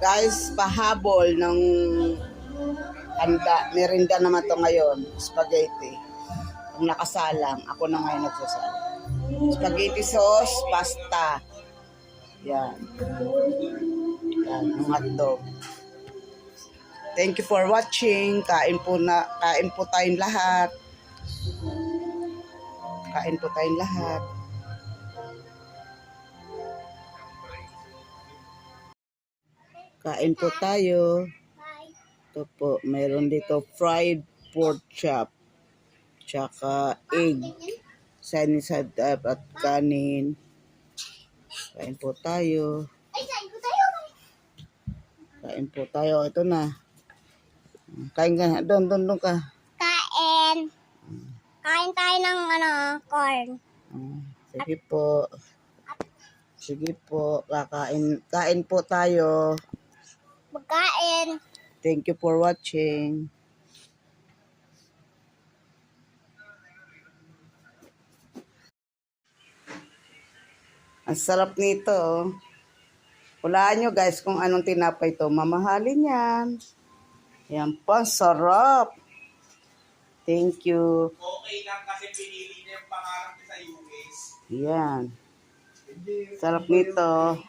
Guys, pahabol ng handa. Merinda naman to ngayon. Spaghetti. Ang nakasalang. Ako na ngayon nagsasalang. Spaghetti sauce, pasta. Yan. Yan, ang hotdog. Thank you for watching. Kain po tayong lahat. Kain po tayong lahat. Kain po tayo. Ito po, mayroon dito fried pork chop. Tsaka egg. Sunny side up at kanin. Kain po tayo. Kain po tayo. Ito na. Kain ka. Doon ka. Kain. Kain tayo ng corn. Sige po. Sige po. Kain po tayo. Magkain. Thank you for watching. Ang sarap nito. Hulaan nyo guys kung anong tinapay to. Mamahalin yan. Yan pa, sarap. Thank you. Okay lang kasi pinili niya yung pangarap sa US. Yan. Sarap nito.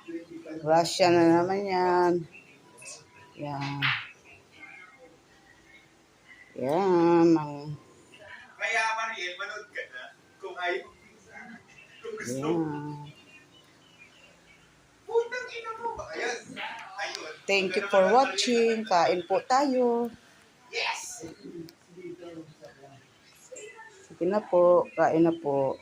Russia na naman yan. Yan. Yan. Kaya Mariel, manood ka na kung ayaw kung gusto. Yan. Putang ina mo ba? Ayun. Thank you for watching. Kain po tayo. Yes! Sige na po. Kain na po.